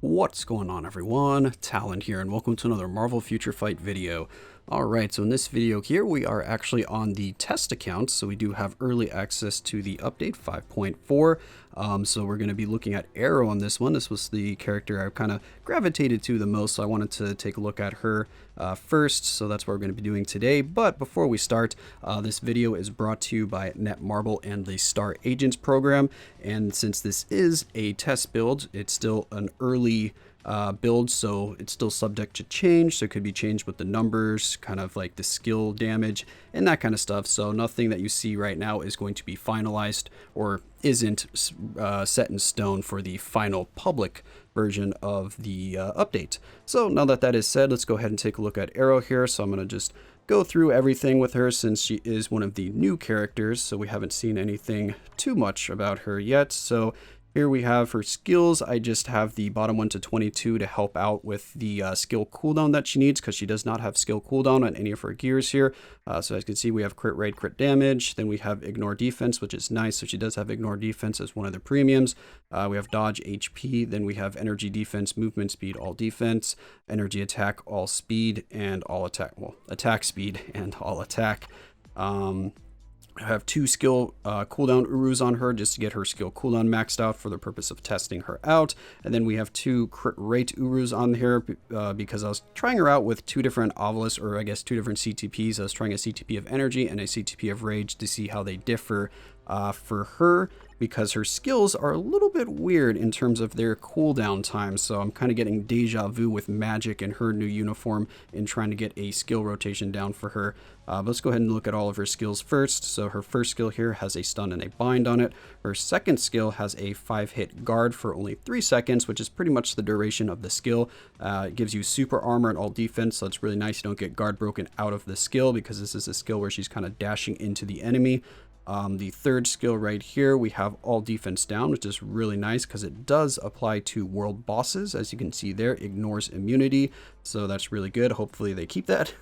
What's going on, everyone? Talen here, and welcome to another Marvel Future Fight video. Alright, so in this video here, we are actually on the test account, so we do have early access to the update 5.4. So we're going to be looking at Aero on this one. This was the character I kind of gravitated to the most, so I wanted to take a look at her first, so that's what we're going to be doing today. But before we start, this video is brought to you by Netmarble and the Star Agents program, and since this is a test build, it's still an early build, so it's still subject to change, so it could be changed with the numbers, kind of like the skill damage and that kind of stuff. So nothing that you see right now is going to be finalized or isn't set in stone for the final public version of the update. So now that that is said, let's go ahead and take a look at Aero here. So I'm going to just go through everything with her since she is one of the new characters, so we haven't seen anything too much about her yet. So here we have her skills. I just have the bottom 1 to 22 to help out with the skill cooldown that she needs, because she does not have skill cooldown on any of her gears here. So as you can see, we have crit rate, crit damage. Then we have ignore defense, which is nice. So she does have ignore defense as one of the premiums. We have dodge, HP. Then we have energy defense, movement speed, all defense, energy attack, all speed, and all attack. Well, attack speed and all attack. I have 2 skill cooldown Urus on her just to get her skill cooldown maxed out for the purpose of testing her out. And then we have 2 crit rate Urus on here because I was trying her out with 2 different Ovilus, or I guess 2 different CTPs. I was trying a CTP of Energy and a CTP of Rage to see how they differ for her, because her skills are a little bit weird in terms of their cooldown time. So I'm kind of getting deja vu with Magic and her new uniform in trying to get a skill rotation down for her. But let's go ahead and look at all of her skills first. So her first skill here has a stun and a bind on it. Her second skill has a 5-hit guard for only 3 seconds, which is pretty much the duration of the skill. It gives you super armor and all defense, so it's really nice you don't get guard broken out of the skill, because this is a skill where she's kind of dashing into the enemy. The third skill right here, we have all defense down, which is really nice because it does apply to world bosses. As you can see there, ignores immunity, so that's really good. Hopefully they keep that.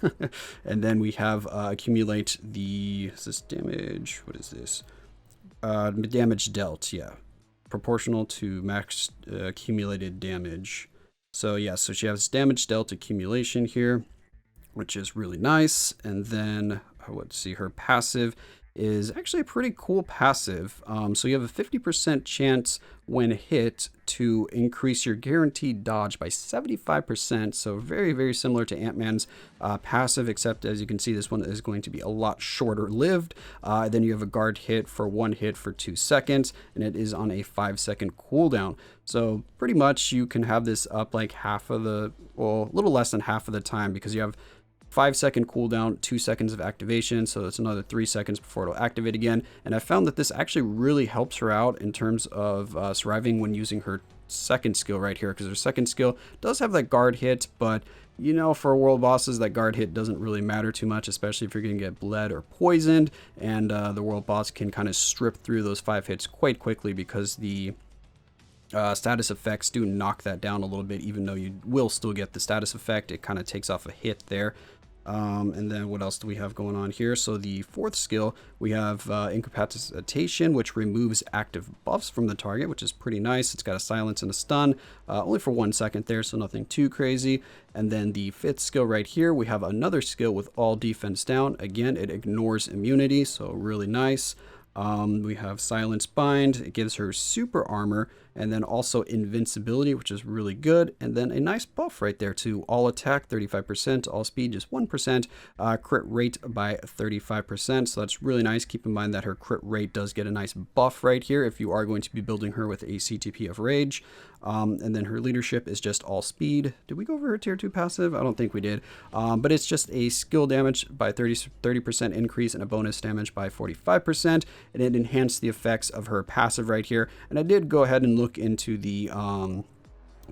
And then we have accumulate the, is this damage? What is this? Damage dealt, yeah. Proportional to max accumulated damage. So yeah, so she has damage dealt accumulation here, which is really nice. And then, let's see, her passive is actually a pretty cool passive. So you have a 50% chance when hit to increase your guaranteed dodge by 75%. So very, very similar to Ant-Man's passive, except as you can see, this one is going to be a lot shorter lived. Then you have a guard hit for 1 hit for 2 seconds, and it is on a 5-second cooldown. So pretty much you can have this up like half of the, well, a little less than half of the time, because you have 5-second cooldown, 2 seconds of activation, so it's another 3 seconds before it'll activate again. And I found that this actually really helps her out in terms of surviving when using her second skill right here, because her second skill does have that guard hit, but you know, for world bosses, that guard hit doesn't really matter too much, especially if you're going to get bled or poisoned, and the world boss can kind of strip through those 5 hits quite quickly, because the status effects do knock that down a little bit. Even though you will still get the status effect, it kind of takes off a hit there. And then what else do we have going on here? So the fourth skill, we have Incapacitation, which removes active buffs from the target, which is pretty nice. It's got a silence and a stun, only for 1 second there, so nothing too crazy. And then the fifth skill right here, we have another skill with all defense down. Again, it ignores immunity, so really nice. We have Silence Bind, it gives her super armor, and then also invincibility, which is really good, and then a nice buff right there to all attack 35%, all speed just 1%, crit rate by 35%, so that's really nice. Keep in mind that her crit rate does get a nice buff right here if you are going to be building her with a CTP of Rage. And then her leadership is just all speed. Did we go over her tier 2 passive? I don't think we did, but it's just a skill damage by 30% increase and a bonus damage by 45%, and it enhanced the effects of her passive right here. And I did go ahead and look into the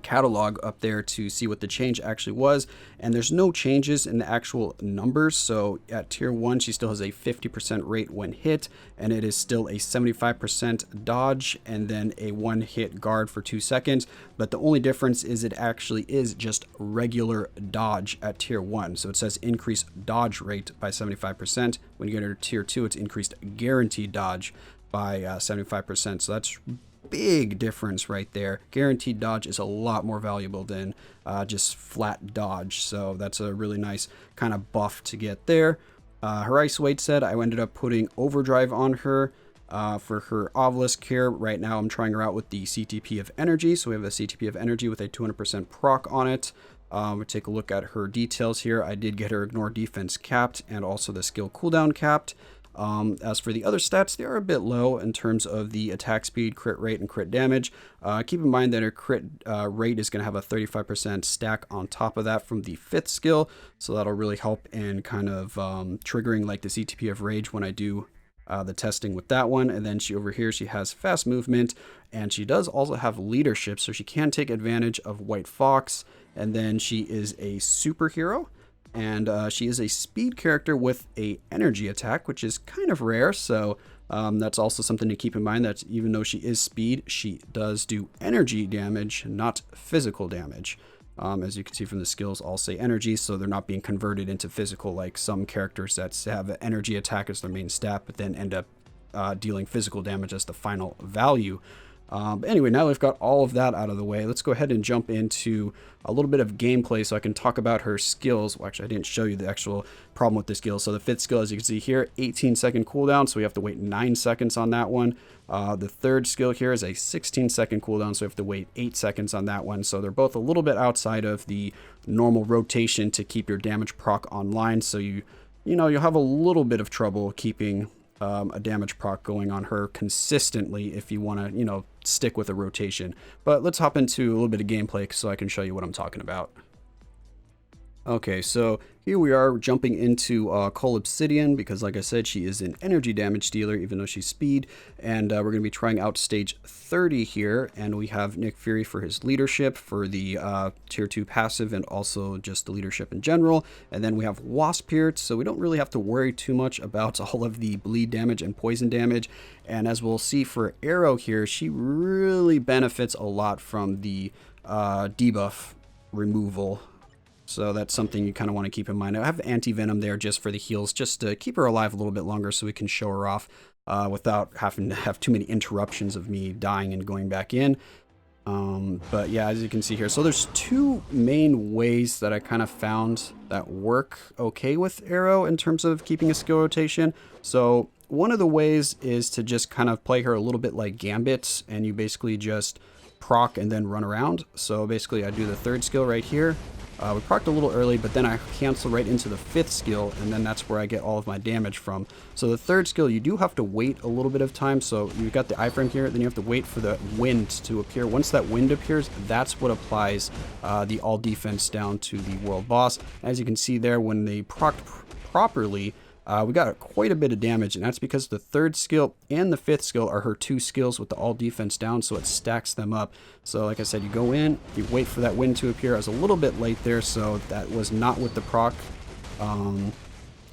catalog up there to see what the change actually was, and there's no changes in the actual numbers. So at tier 1 she still has a 50% rate when hit, and it is still a 75% dodge and then a 1-hit guard for 2 seconds, but the only difference is it actually is just regular dodge at tier 1. So it says increased dodge rate by 75%. When you get to tier 2, it's increased guaranteed dodge by 75%. So that's big difference right there. Guaranteed dodge is a lot more valuable than just flat dodge, so that's a really nice kind of buff to get there. Her ice weight set, I ended up putting overdrive on her. For her obelisk here, right now I'm trying her out with the Ctp of energy, so we have a Ctp of energy with a 200% proc on it. We'll take a look at her details here. I did get her ignore defense capped and also the skill cooldown capped. As for the other stats, they are a bit low in terms of the attack speed, crit rate, and crit damage. Keep in mind that her crit rate is going to have a 35% stack on top of that from the 5th skill, so that'll really help in kind of triggering like the Ctp of Rage when I do the testing with that one. And then over here, she has fast movement, and she does also have leadership, so she can take advantage of White Fox. And then she is a superhero, and she is a speed character with a energy attack, which is kind of rare. So that's also something to keep in mind, that even though she is speed, she does do energy damage, not physical damage. As you can see from the skills, all say energy, so they're not being converted into physical like some characters that have an energy attack as their main stat, but then end up dealing physical damage as the final value. Anyway, now we've got all of that out of the way, let's go ahead and jump into a little bit of gameplay so I can talk about her skills. Well, actually, I didn't show you the actual problem with the skill. So the 5th skill, as you can see here, 18-second cooldown, so we have to wait 9 seconds on that one. The 3rd skill here is a 16-second cooldown, so we have to wait 8 seconds on that one. So they're both a little bit outside of the normal rotation to keep your damage proc online. So you'll have a little bit of trouble keeping a damage proc going on her consistently if you want to, stick with a rotation. But let's hop into a little bit of gameplay so I can show you what I'm talking about. Okay, so here we are jumping into Coal Obsidian because, like I said, she is an energy damage dealer, even though she's speed. And we're going to be trying out stage 30 here. And we have Nick Fury for his leadership, for the tier 2 passive, and also just the leadership in general. And then we have Wasp here, so we don't really have to worry too much about all of the bleed damage and poison damage. And as we'll see for Aero here, she really benefits a lot from the debuff removal. So that's something you kind of want to keep in mind. I have anti-venom there just for the heals, just to keep her alive a little bit longer so we can show her off without having to have too many interruptions of me dying and going back in. But yeah, as you can see here, so there's 2 main ways that I kind of found that work okay with Aero in terms of keeping a skill rotation. So one of the ways is to just kind of play her a little bit like Gambit, and you basically just proc and then run around. So basically I do the 3rd skill right here. We procced a little early, but then I cancel right into the 5th skill, and then that's where I get all of my damage from. So the 3rd skill, you do have to wait a little bit of time. So you've got the iframe here, then you have to wait for the wind to appear. Once that wind appears, that's what applies the all defense down to the world boss. As you can see there, when they procced properly, we got quite a bit of damage, and that's because the 3rd skill and the 5th skill are her 2 skills with the all defense down, so it stacks them up. So like I said, you go in, you wait for that wind to appear. I was a little bit late there, so that was not with the proc.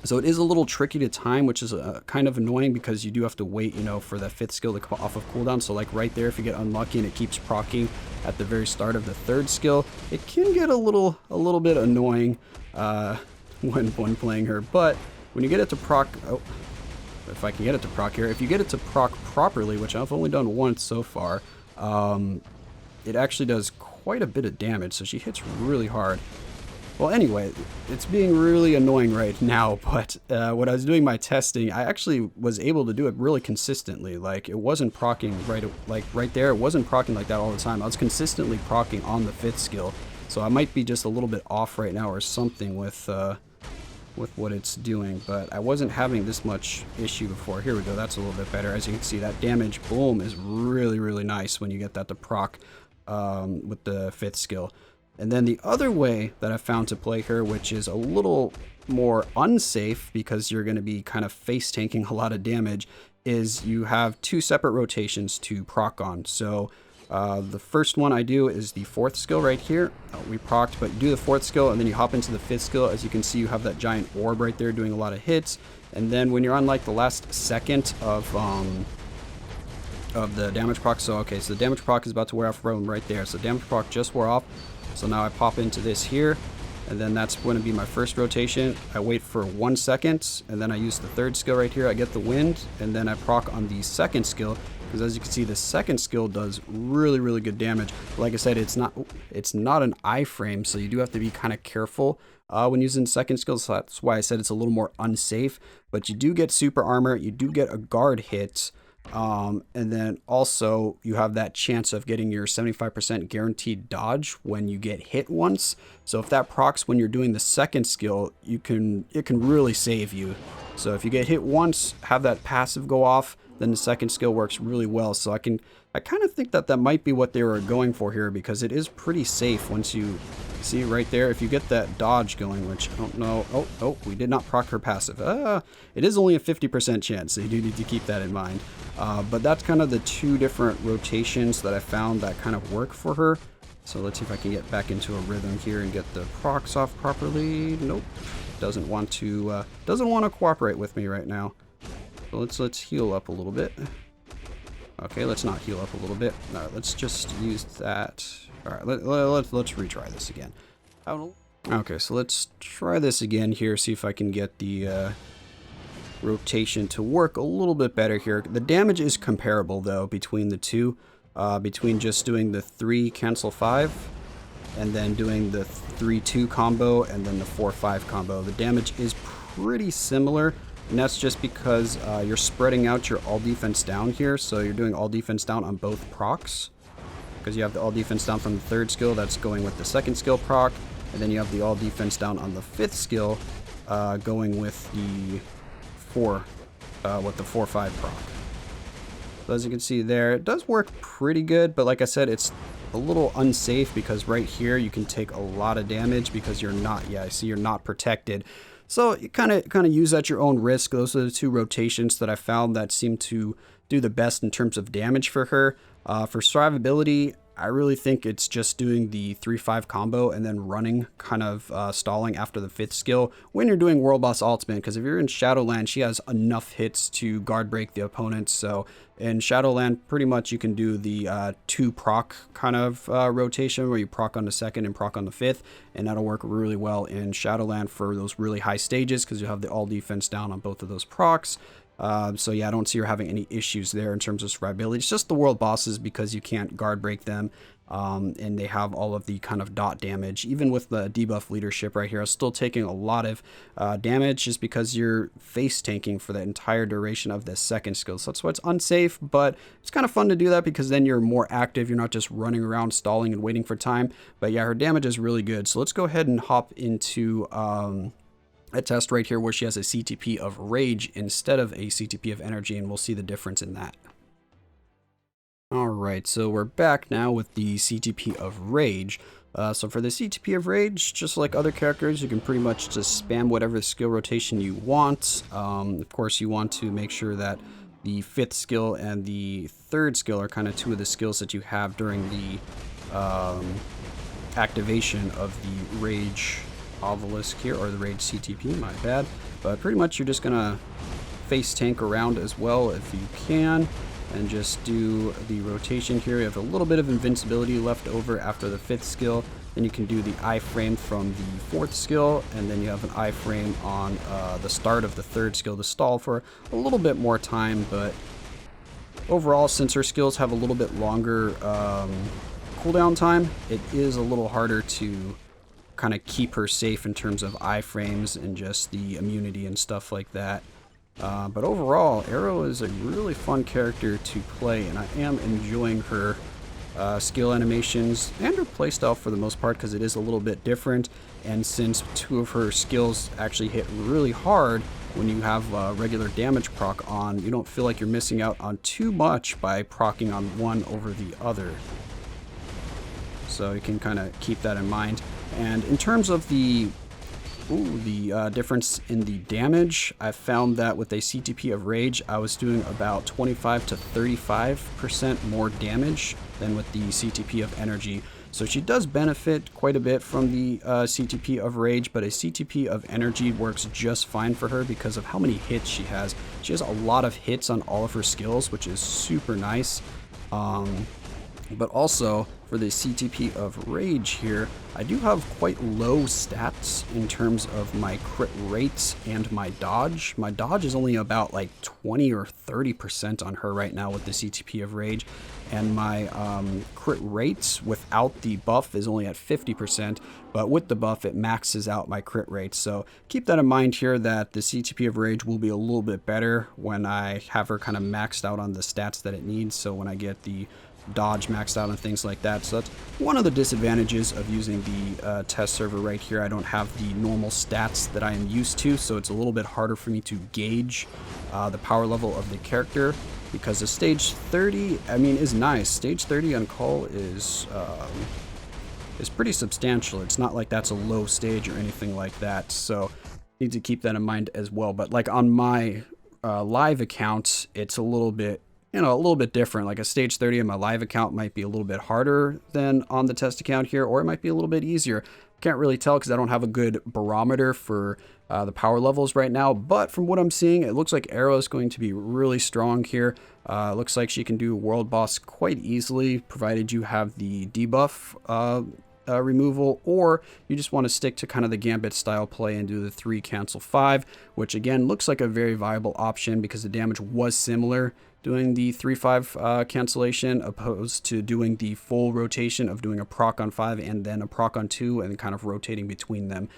So it is a little tricky to time, which is kind of annoying because you do have to wait, for that 5th skill to come off of cooldown. So like right there, if you get unlucky and it keeps procking at the very start of the 3rd skill, it can get a little bit annoying when playing her. But when you get it to proc, if I can get it to proc here, if you get it to proc properly, which I've only done once so far, it actually does quite a bit of damage, so she hits really hard. Well, anyway, it's being really annoying right now, but when I was doing my testing, I actually was able to do it really consistently. Like, it wasn't procking right there, it wasn't procking like that all the time. I was consistently procking on the 5th skill, so I might be just a little bit off right now or something with what it's doing, but I wasn't having this much issue before. Here we go, that's a little bit better. As you can see, that damage boom is really, really nice when you get that to proc with the 5th skill. And then the other way that I found to play her, which is a little more unsafe because you're going to be kind of face tanking a lot of damage, is you have 2 separate rotations to proc on. So the first one I do is the 4th skill right here. We procced, but you do the 4th skill and then you hop into the 5th skill. As you can see, you have that giant orb right there doing a lot of hits. And then when you're on like the last second of the damage proc, so okay, so the damage proc is about to wear off right there. So damage proc just wore off. So now I pop into this here, and then that's going to be my first rotation. I wait for 1 second, and then I use the 3rd skill right here. I get the wind, and then I proc on the 2nd skill. because as you can see, the second skill does really, really good damage. Like I said, it's not an iframe, so you do have to be kind of careful when using second skill. So that's why I said it's a little more unsafe. But you do get super armor, you do get a guard hit, and then also you have that chance of getting your 75% guaranteed dodge when you get hit once. So if that procs when you're doing the second skill, it can really save you. So if you get hit once, have that passive go off, then the second skill works really well. So I kind of think that might be what they were going for here, because it is pretty safe once you see right there. If you get that dodge going, which I don't know. Oh, we did not proc her passive. It is only a 50% chance, so you do need to keep that in mind. But that's kind of the two different rotations that I found that kind of work for her. So let's see if I can get back into a rhythm here and get the procs off properly. Nope, doesn't want to cooperate with me right now. So let's heal up a little bit. Okay, let's not heal up a little bit. All right, let's just use that. All right, let's retry this again. Okay, so let's try this again here, see if I can get the rotation to work a little bit better here. The damage is comparable though between the two, between just doing the 3 cancel 5 and then doing the 3-2 combo and then the 4-5 combo. The damage is pretty similar. And that's just because you're spreading out your all defense down here. So you're doing all defense down on both procs. Because you have the all defense down from the 3rd skill that's going with the 2nd skill proc. And then you have the all defense down on the 5th skill going with the 4-5 proc. So as you can see there, it does work pretty good. But like I said, it's a little unsafe because right here you can take a lot of damage because you're not, I see you're not protected. So you kind of use at your own risk. Those are the two rotations that I found that seem to do the best in terms of damage for her. For survivability, I really think it's just doing the 3-5 combo and then running, kind of stalling after the 5th skill when you're doing World Boss Ultimate. Because if you're in Shadowland, she has enough hits to guard break the opponents. So in Shadowland, pretty much you can do the 2 proc kind of rotation where you proc on the 2nd and proc on the 5th. And that'll work really well in Shadowland for those really high stages because you have the all defense down on both of those procs. So yeah, I don't see her having any issues there in terms of survivability. It's just the world bosses because you can't guard break them, and they have all of the kind of dot damage. Even with the debuff leadership right here, I'm still taking a lot of damage just because you're face tanking for the entire duration of this 2nd skill. So that's why it's unsafe, but it's kind of fun to do that because then you're more active. You're not just running around stalling and waiting for time. But yeah, her damage is really good. So let's go ahead and hop into a test right here where she has a Ctp of Rage instead of a Ctp of Energy, and we'll see the difference in that. Alright, so we're back now with the Ctp of Rage. So for the Ctp of Rage, just like other characters, you can pretty much just spam whatever skill rotation you want. Of course, you want to make sure that the 5th skill and the 3rd skill are kind of 2 of the skills that you have during the activation of the Rage Obelisk here, or the Rage Ctp, my bad. But pretty much you're just gonna face tank around as well if you can, and just do the rotation here. You have a little bit of invincibility left over after the 5th skill. Then you can do the iframe from the 4th skill, and then you have an iframe on the start of the 3rd skill to stall for a little bit more time. But overall, since her skills have a little bit longer cooldown time, it is a little harder to kind of keep her safe in terms of iframes and just the immunity and stuff like that. But overall, Aero is a really fun character to play, and I am enjoying her skill animations and her playstyle for the most part because it is a little bit different. And since 2 of her skills actually hit really hard when you have regular damage proc on, you don't feel like you're missing out on too much by procking on one over the other. So you can kind of keep that in mind. And in terms of the difference in the damage, I found that with a Ctp of Rage, I was doing about 25 to 35% more damage than with the Ctp of Energy. So she does benefit quite a bit from the Ctp of Rage, but a Ctp of Energy works just fine for her because of how many hits she has. She has a lot of hits on all of her skills, which is super nice. But also, for the Ctp of Rage here, I do have quite low stats in terms of my crit rates and my dodge. My dodge is only about like 20 or 30% on her right now with the Ctp of Rage, and my crit rates without the buff is only at 50%, but with the buff it maxes out my crit rate. So keep that in mind here, that the Ctp of Rage will be a little bit better when I have her kind of maxed out on the stats that it needs. So when I get the dodge maxed out and things like that. So that's one of the disadvantages of using the test server right here. I don't have the normal stats that I am used to, so it's a little bit harder for me to gauge the power level of the character, because the stage 30, I mean, is nice. Stage 30 on call is pretty substantial. It's not like that's a low stage or anything like that, so need to keep that in mind as well. But like on my live account, it's a little bit, you know, a little bit different. Like a stage 30 on my live account might be a little bit harder than on the test account here, or it might be a little bit easier. Can't really tell because I don't have a good barometer for the power levels right now. But from what I'm seeing, it looks like Aero is going to be really strong here. Looks like she can do world boss quite easily, provided you have the debuff removal, or you just want to stick to kind of the Gambit style play and do the 3 cancel 5, which again looks like a very viable option because the damage was similar doing the 3-5 cancellation opposed to doing the full rotation of doing a proc on 5 and then a proc on 2 and kind of rotating between them.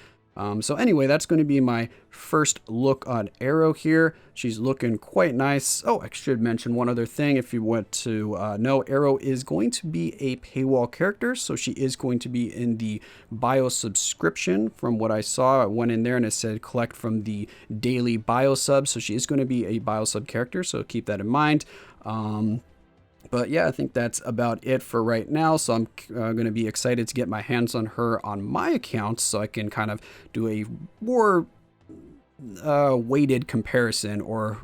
So anyway, that's going to be my first look on Aero here. She's looking quite nice. Oh, I should mention one other thing. If you want to know, Aero is going to be a paywall character, so she is going to be in the bio subscription. From what I saw, I went in there and it said collect from the daily bio sub, so she is going to be a bio sub character, so keep that in mind. But yeah, I think that's about it for right now. So I'm going to be excited to get my hands on her on my account so I can kind of do a more weighted comparison, or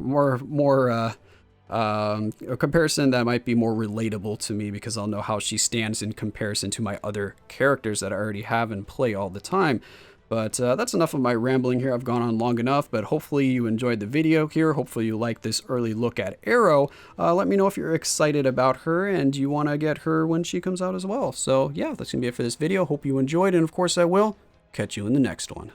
a comparison that might be more relatable to me, because I'll know how she stands in comparison to my other characters that I already have and play all the time. But that's enough of my rambling here. I've gone on long enough, but hopefully you enjoyed the video here. Hopefully you like this early look at Aero. Let me know if you're excited about her and you want to get her when she comes out as well. So yeah, that's going to be it for this video. Hope you enjoyed, and of course I will catch you in the next one.